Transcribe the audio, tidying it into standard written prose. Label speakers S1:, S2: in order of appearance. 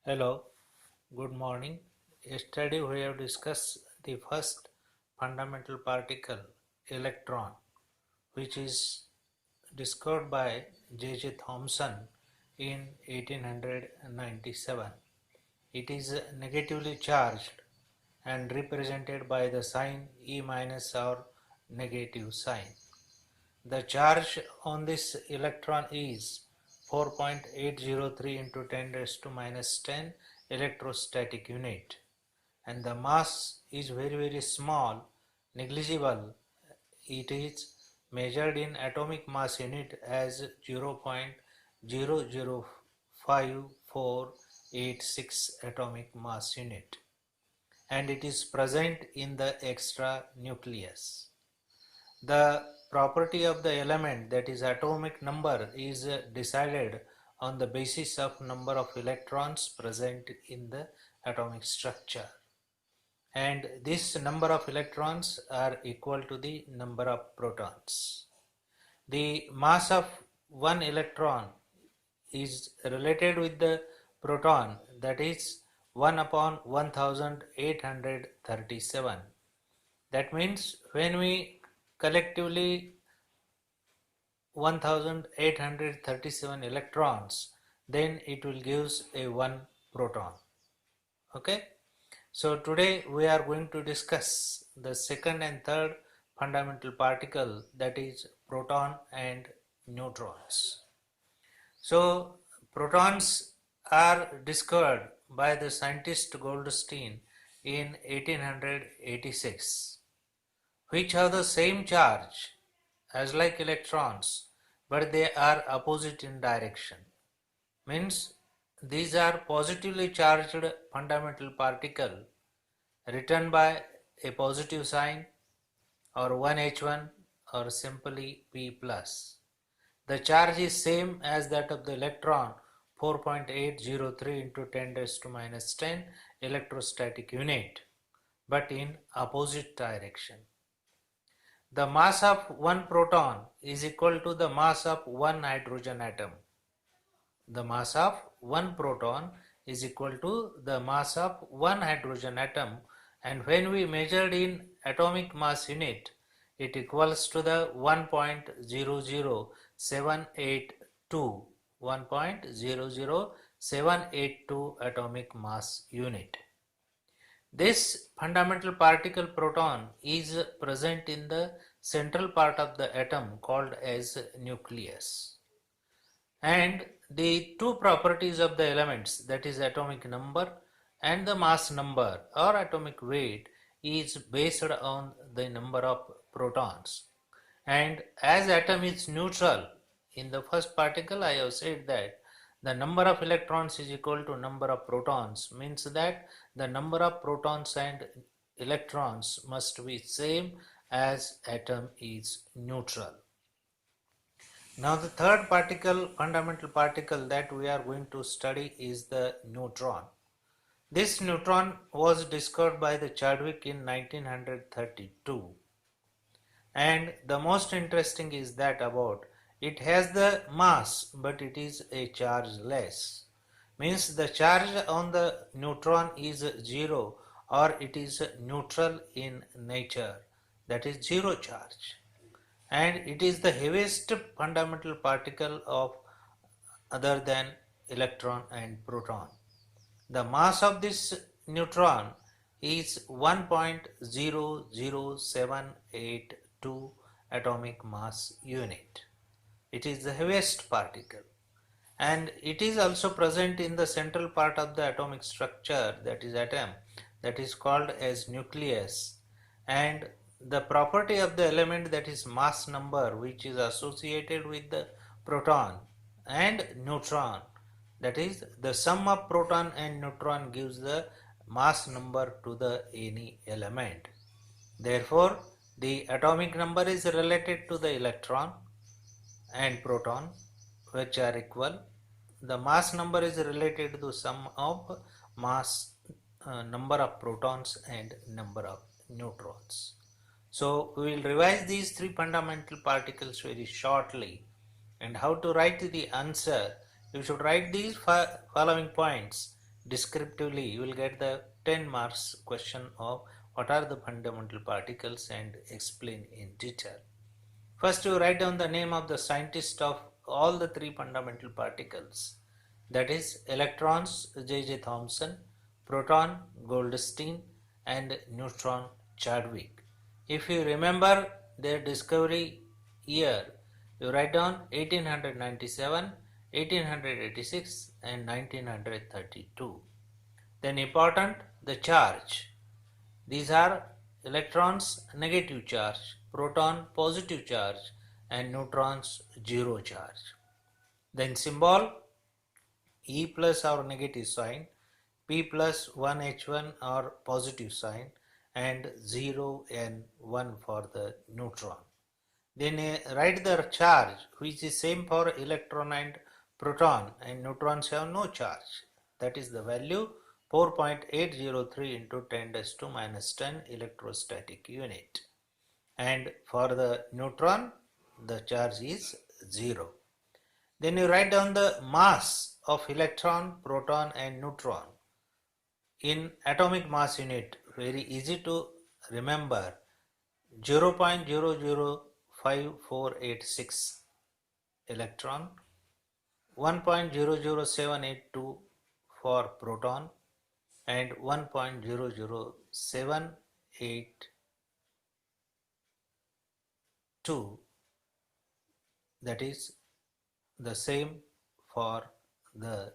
S1: Hello, good morning. Yesterday we have discussed the first fundamental particle, electron, which is discovered by J.J. Thomson in 1897. It is negatively charged and represented by the sign E minus or negative sign. The charge on this electron is 4.803 into 10 raised to minus 10 electrostatic unit, and the mass is very small, negligible. It is measured in atomic mass unit as 0.005486 atomic mass unit, and it is present in the extra nucleus. The property of the element, that is atomic number, is decided on the basis of number of electrons present in the atomic structure, and this number of electrons are equal to the number of protons. The mass of one electron is related with the proton, that is 1 upon 1837. That means when we collectively 1837 electrons, then it will give a one proton. Okay, so today we are going to discuss the second and third fundamental particle, that is proton and neutrons. So protons are discovered by the scientist Goldstein in 1886, which have the same charge as like electrons, but they are opposite in direction. Means these are positively charged fundamental particle written by a positive sign or 1H1 or simply P plus. The charge is same as that of the electron, 4.803 into 10 raised to minus 10 electrostatic unit, but in opposite direction. The mass of one proton is equal to the mass of one hydrogen atom. The mass of one proton is equal to the mass of one hydrogen atom, and when we measured in atomic mass unit, it equals to the 1.00782 atomic mass unit. This fundamental particle proton is present in the central part of the atom called as nucleus. And the two properties of the elements, that is atomic number and the mass number or atomic weight, is based on the number of protons. And as atom is neutral, in the first particle I have said that the number of electrons is equal to number of protons, means that the number of protons and electrons must be same as atom is neutral. Now the third particle, fundamental particle that we are going to study is the neutron. This neutron was discovered by the Chadwick in 1932, and the most interesting is that about it has the mass but it is a chargeless. Means the charge on the neutron is zero or it is neutral in nature, that is zero charge, and it is the heaviest fundamental particle of other than electron and proton. The mass of this neutron is 1.00782 atomic mass unit. It is the heaviest particle, and it is also present in the central part of the atomic structure, that is atom, that is called as nucleus. And the property of the element, that is mass number, which is associated with the proton and neutron, that is the sum of proton and neutron gives the mass number to the any element. Therefore the atomic number is related to the electron and proton, which are equal. The mass number is related to the sum of mass number of protons and number of neutrons. So we will revise these three fundamental particles very shortly, and how to write the answer. You should write these following points. descriptively, you will get the 10 marks question of what are the fundamental particles and explain in detail. First, you write down the name of the scientist of all the three fundamental particles, that is electrons J.J. Thomson, proton Goldstein, and neutron Chadwick. If you remember their discovery year, you write down 1897, 1886 and 1932. Then important, the charge. These are electrons negative charge, proton positive charge and neutrons zero charge. Then symbol E plus or negative sign, P plus 1H1 or positive sign and 0 and 1 for the neutron. Then write the charge which is same for electron and proton, and neutrons have no charge. That is the value 4.803 into 10 raised to minus 10 electrostatic unit. And for the neutron, the charge is 0. Then you write down the mass of electron, proton and neutron in atomic mass unit. Very easy to remember, 0.005486 electron, 1.00782 for proton and 1.00782, that is the same for the